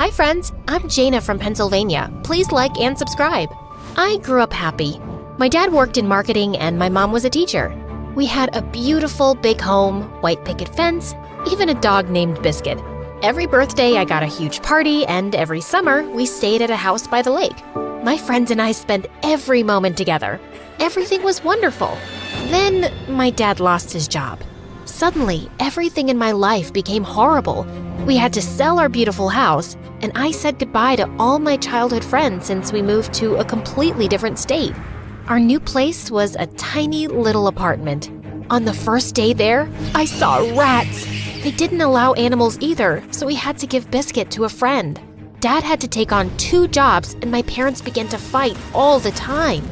Hi friends, I'm Jana from Pennsylvania. Please like and subscribe. I grew up happy. My dad worked in marketing and my mom was a teacher. We had a beautiful big home, white picket fence, even a dog named Biscuit. Every birthday I got a huge party, and every summer we stayed at a house by the lake. My friends and I spent every moment together. Everything was wonderful. Then my dad lost his job. Suddenly, everything in my life became horrible. We had to sell our beautiful house, and I said goodbye to all my childhood friends since we moved to a completely different state. Our new place was a tiny little apartment. On the first day there, I saw rats. They didn't allow animals either, so we had to give Biscuit to a friend. Dad had to take on 2 jobs, and my parents began to fight all the time.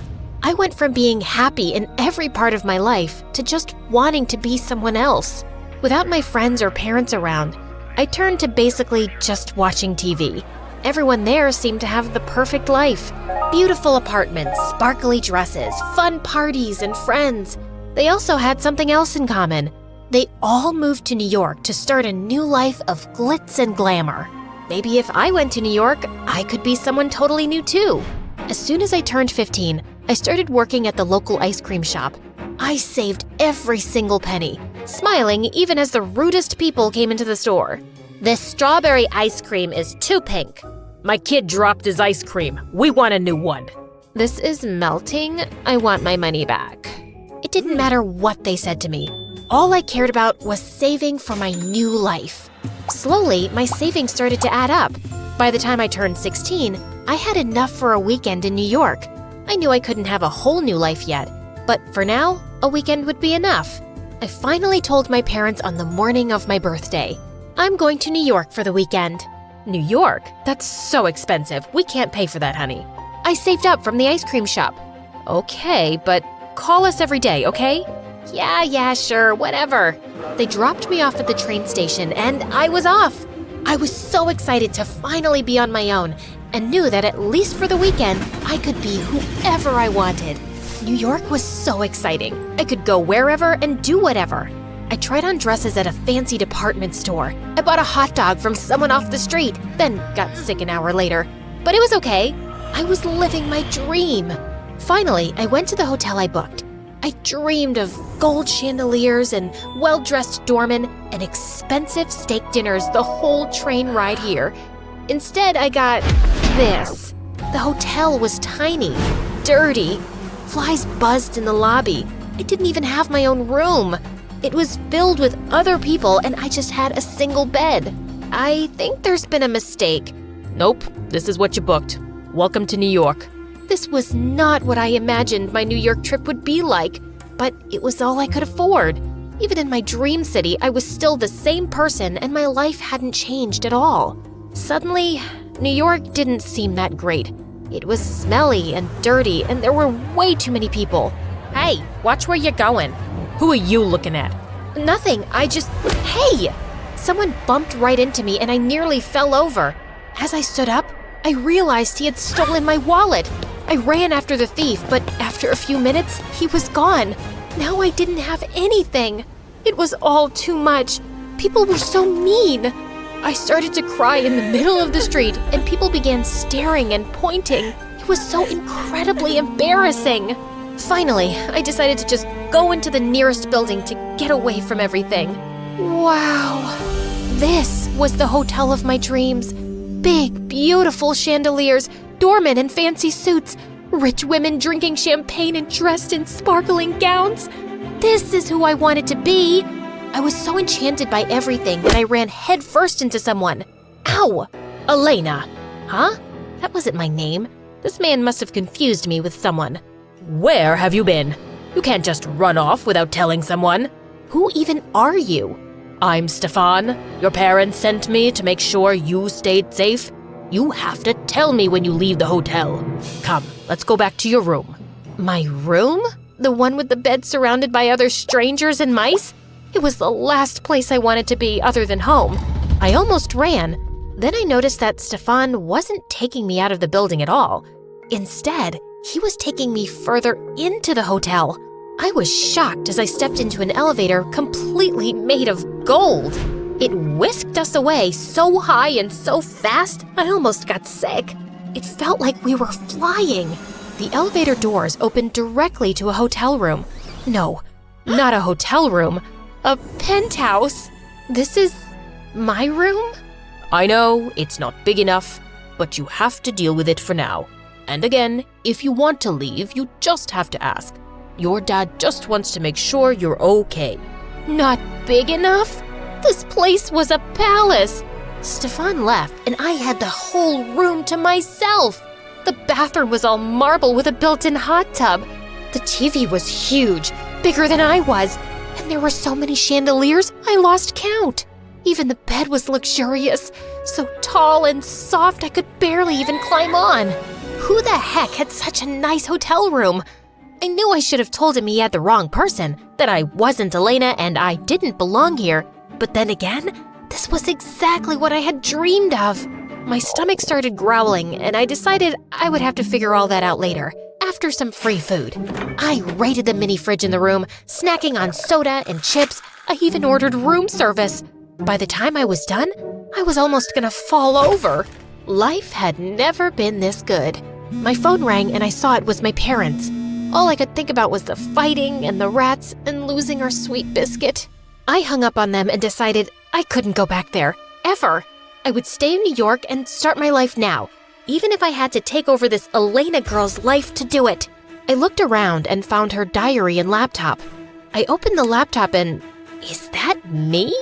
I went from being happy in every part of my life to just wanting to be someone else. Without my friends or parents around, I turned to basically just watching TV. Everyone there seemed to have the perfect life. Beautiful apartments, sparkly dresses, fun parties, and friends. They also had something else in common. They all moved to New York to start a new life of glitz and glamour. Maybe if I went to New York, I could be someone totally new too. As soon as I turned 15, I started working at the local ice cream shop. I saved every single penny, smiling even as the rudest people came into the store. This strawberry ice cream is too pink. My kid dropped his ice cream. We want a new one. This is melting. I want my money back. It didn't matter what they said to me. All I cared about was saving for my new life. Slowly, my savings started to add up. By the time I turned 16, I had enough for a weekend in New York. I knew I couldn't have a whole new life yet, but for now, a weekend would be enough. I finally told my parents on the morning of my birthday. I'm going to New York for the weekend. New York? That's so expensive. We can't pay for that, honey. I saved up from the ice cream shop. Okay, but call us every day, okay? Yeah, sure, whatever. They dropped me off at the train station and I was off. I was so excited to finally be on my own and knew that at least for the weekend, I could be whoever I wanted. New York was so exciting. I could go wherever and do whatever. I tried on dresses at a fancy department store. I bought a hot dog from someone off the street, then got sick an hour later. But it was okay. I was living my dream. Finally, I went to the hotel I booked. I dreamed of gold chandeliers and well-dressed doormen and expensive steak dinners the whole train ride here. Instead, I got this. The hotel was tiny, dirty. Flies buzzed in the lobby. I didn't even have my own room. It was filled with other people and I just had a single bed. I think there's been a mistake. Nope, this is what you booked. Welcome to New York. This was not what I imagined my New York trip would be like, but it was all I could afford. Even in my dream city, I was still the same person and my life hadn't changed at all. Suddenly, New York didn't seem that great. It was smelly and dirty and there were way too many people. Hey, watch where you're going. Who are you looking at? Nothing, Hey! Someone bumped right into me and I nearly fell over. As I stood up, I realized he had stolen my wallet. I ran after the thief, but after a few minutes, he was gone. Now I didn't have anything. It was all too much. People were so mean. I started to cry in the middle of the street, and people began staring and pointing. It was so incredibly embarrassing. Finally, I decided to just go into the nearest building to get away from everything. Wow. This was the hotel of my dreams. Big, beautiful chandeliers, doormen in fancy suits, rich women drinking champagne and dressed in sparkling gowns. This is who I wanted to be. I was so enchanted by everything that I ran headfirst into someone. Ow! Elena. Huh? That wasn't my name. This man must have confused me with someone. Where have you been? You can't just run off without telling someone. Who even are you? I'm Stefan. Your parents sent me to make sure you stayed safe. You have to tell me when you leave the hotel. Come, let's go back to your room. My room? The one with the bed surrounded by other strangers and mice? It was the last place I wanted to be other than home. I almost ran. Then I noticed that Stefan wasn't taking me out of the building at all. Instead, he was taking me further into the hotel. I was shocked as I stepped into an elevator completely made of gold. It whisked us away so high and so fast, I almost got sick. It felt like we were flying. The elevator doors opened directly to a hotel room. No, not a hotel room, a penthouse. This is my room? I know it's not big enough, but you have to deal with it for now. And again, if you want to leave, you just have to ask. Your dad just wants to make sure you're okay. Not big enough? This place was a palace. Stefan left and I had the whole room to myself. The bathroom was all marble with a built-in hot tub. The TV was huge, bigger than I was, and there were so many chandeliers I lost count. Even the bed was luxurious, so tall and soft I could barely even climb on. Who the heck had such a nice hotel room? I knew I should have told him he had the wrong person, that I wasn't Elena and I didn't belong here. But then again, this was exactly what I had dreamed of. My stomach started growling and I decided I would have to figure all that out later, after some free food. I raided the mini fridge in the room, snacking on soda and chips. I even ordered room service. By the time I was done, I was almost gonna fall over. Life had never been this good. My phone rang and I saw it was my parents. All I could think about was the fighting and the rats and losing our sweet biscuit. I hung up on them and decided I couldn't go back there, ever. I would stay in New York and start my life now, even if I had to take over this Elena girl's life to do it. I looked around and found her diary and laptop. I opened the laptop and, is that me?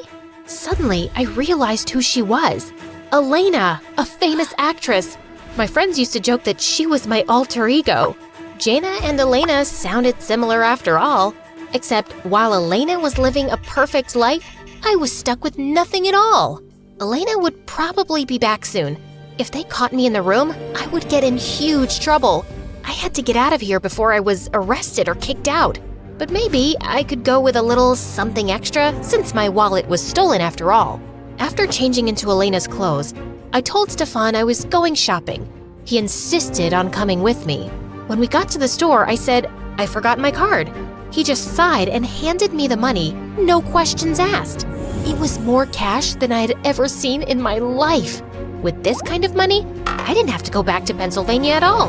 Suddenly, I realized who she was. Elena, a famous actress. My friends used to joke that she was my alter ego. Jaina and Elena sounded similar after all, except while Elena was living a perfect life, I was stuck with nothing at all. Elena would probably be back soon. If they caught me in the room, I would get in huge trouble. I had to get out of here before I was arrested or kicked out. But maybe I could go with a little something extra since my wallet was stolen after all. After changing into Elena's clothes, I told Stefan I was going shopping. He insisted on coming with me. When we got to the store, I said, I forgot my card. He just sighed and handed me the money, no questions asked. It was more cash than I had ever seen in my life. With this kind of money, I didn't have to go back to Pennsylvania at all.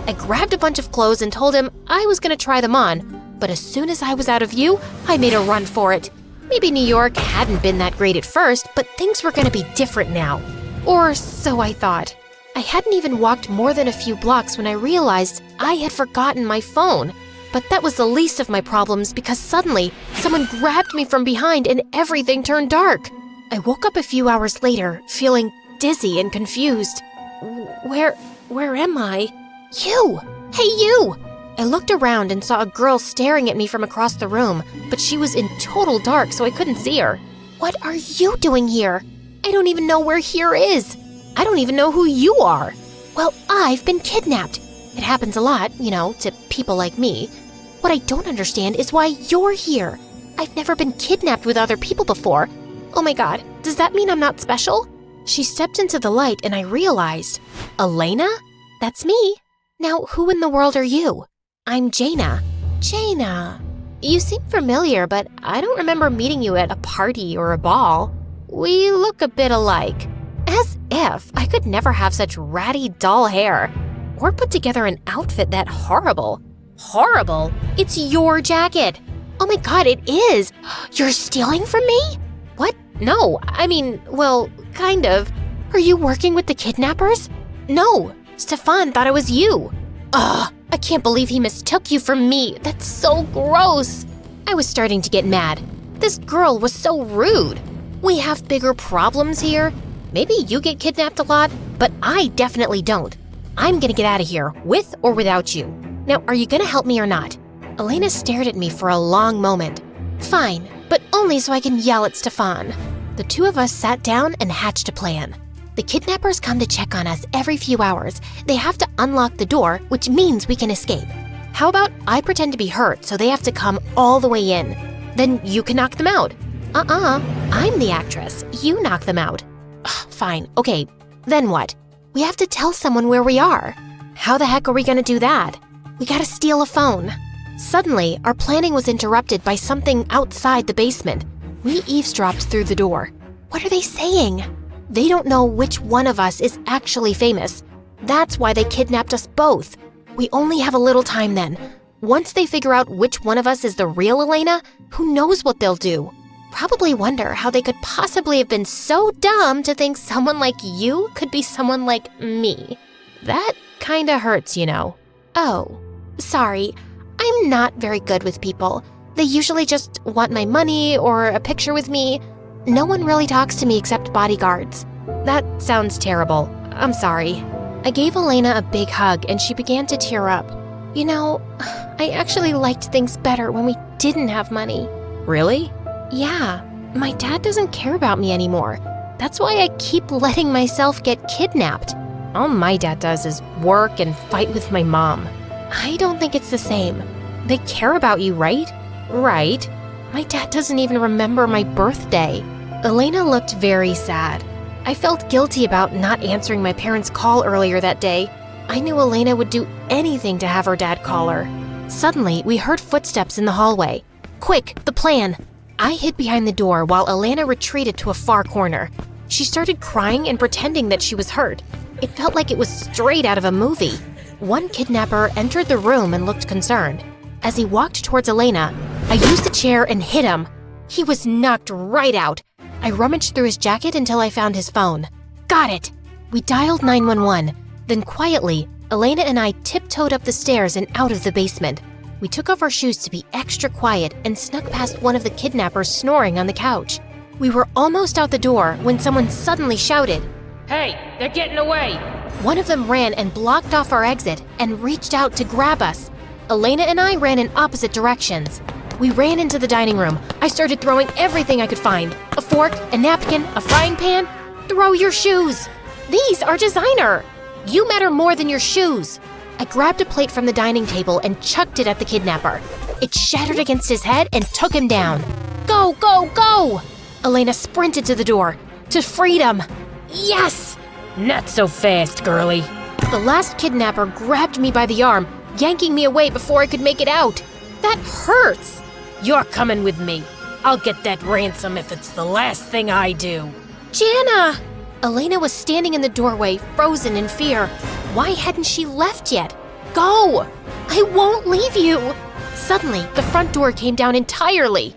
I grabbed a bunch of clothes and told him I was going to try them on, but as soon as I was out of view, I made a run for it. Maybe New York hadn't been that great at first, but things were going to be different now. Or so I thought. I hadn't even walked more than a few blocks when I realized I had forgotten my phone. But that was the least of my problems because suddenly, someone grabbed me from behind and everything turned dark. I woke up a few hours later, feeling dizzy and confused. Where am I? You! Hey, you! I looked around and saw a girl staring at me from across the room, but she was in total dark, so I couldn't see her. What are you doing here? I don't even know where here is. I don't even know who you are. Well, I've been kidnapped. It happens a lot, to people like me. What I don't understand is why you're here. I've never been kidnapped with other people before. Oh my God, does that mean I'm not special? She stepped into the light and I realized, Elena? That's me. Now, who in the world are you? I'm Jaina. Jaina. You seem familiar, but I don't remember meeting you at a party or a ball. We look a bit alike. As if I could never have such ratty, dull hair. Or put together an outfit that horrible. Horrible? It's your jacket. Oh my God, it is. You're stealing from me? What? No, well, kind of. Are you working with the kidnappers? No, Stefan thought it was you. Ugh, I can't believe he mistook you for me. That's so gross. I was starting to get mad. This girl was so rude. We have bigger problems here. Maybe you get kidnapped a lot, but I definitely don't. I'm gonna get out of here, with or without you. Now, are you gonna help me or not? Elena stared at me for a long moment. Fine, but only so I can yell at Stefan. The two of us sat down and hatched a plan. The kidnappers come to check on us every few hours. They have to unlock the door, which means we can escape. How about I pretend to be hurt so they have to come all the way in? Then you can knock them out. I'm the actress. You knock them out. Ugh, fine, okay, then what? We have to tell someone where we are. How the heck are we gonna do that? We gotta steal a phone. Suddenly, our planning was interrupted by something outside the basement. We eavesdropped through the door. What are they saying? They don't know which one of us is actually famous. That's why they kidnapped us both. We only have a little time then. Once they figure out which one of us is the real Elena, who knows what they'll do? Probably wonder how they could possibly have been so dumb to think someone like you could be someone like me. That kinda hurts, you know. Oh, sorry. I'm not very good with people. They usually just want my money or a picture with me. No one really talks to me except bodyguards. That sounds terrible. I'm sorry. I gave Elena a big hug and she began to tear up. You know, I actually liked things better when we didn't have money. Really? Yeah, my dad doesn't care about me anymore. That's why I keep letting myself get kidnapped. All my dad does is work and fight with my mom. I don't think it's the same. They care about you, right? Right. My dad doesn't even remember my birthday. Elena looked very sad. I felt guilty about not answering my parents' call earlier that day. I knew Elena would do anything to have her dad call her. Suddenly, we heard footsteps in the hallway. Quick, the plan! I hid behind the door while Elena retreated to a far corner. She started crying and pretending that she was hurt. It felt like it was straight out of a movie. One kidnapper entered the room and looked concerned. As he walked towards Elena, I used a chair and hit him. He was knocked right out. I rummaged through his jacket until I found his phone. Got it! We dialed 911. Then quietly, Elena and I tiptoed up the stairs and out of the basement. We took off our shoes to be extra quiet and snuck past one of the kidnappers snoring on the couch. We were almost out the door when someone suddenly shouted, "Hey, they're getting away!" One of them ran and blocked off our exit and reached out to grab us. Elena and I ran in opposite directions. We ran into the dining room. I started throwing everything I could find. A fork, a napkin, a frying pan. Throw your shoes! These are designer! You matter more than your shoes! I grabbed a plate from the dining table and chucked it at the kidnapper. It shattered against his head and took him down. Go, go, go! Elena sprinted to the door. To freedom! Yes! Not so fast, girlie. The last kidnapper grabbed me by the arm, yanking me away before I could make it out. That hurts! You're coming with me. I'll get that ransom if it's the last thing I do. Jana! Elena was standing in the doorway, frozen in fear. Why hadn't she left yet? Go! I won't leave you! Suddenly, the front door came down entirely.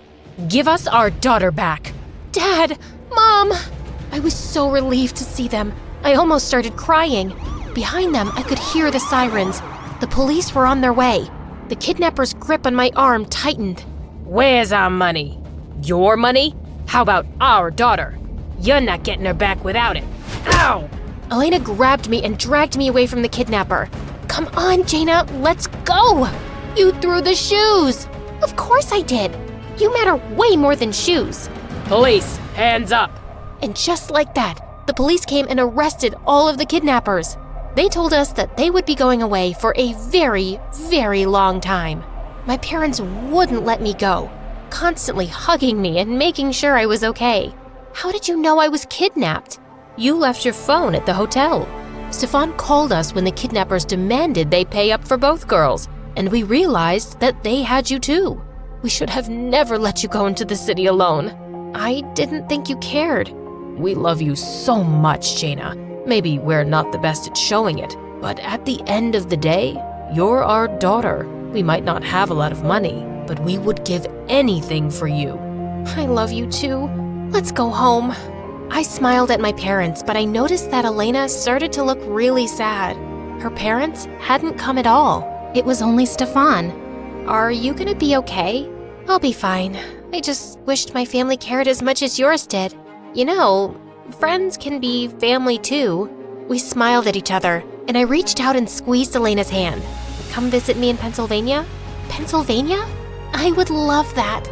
Give us our daughter back. Dad! Mom! I was so relieved to see them. I almost started crying. Behind them, I could hear the sirens. The police were on their way. The kidnapper's grip on my arm tightened. Where's our money? Your money? How about our daughter? You're not getting her back without it. Ow! Elena grabbed me and dragged me away from the kidnapper. Come on, Jana, let's go! You threw the shoes! Of course I did. You matter way more than shoes. Police, hands up! And just like that, the police came and arrested all of the kidnappers. They told us that they would be going away for a very, very long time. My parents wouldn't let me go, constantly hugging me and making sure I was okay. How did you know I was kidnapped? You left your phone at the hotel. Stefan called us when the kidnappers demanded they pay up for both girls, and we realized that they had you too. We should have never let you go into the city alone. I didn't think you cared. We love you so much, Jana. Maybe we're not the best at showing it, but at the end of the day, you're our daughter. We might not have a lot of money, but we would give anything for you. I love you too. Let's go home. I smiled at my parents, but I noticed that Elena started to look really sad. Her parents hadn't come at all. It was only Stefan. Are you gonna be okay? I'll be fine. I just wished my family cared as much as yours did. You know, friends can be family too. We smiled at each other, and I reached out and squeezed Elena's hand. Come visit me in Pennsylvania? Pennsylvania? I would love that.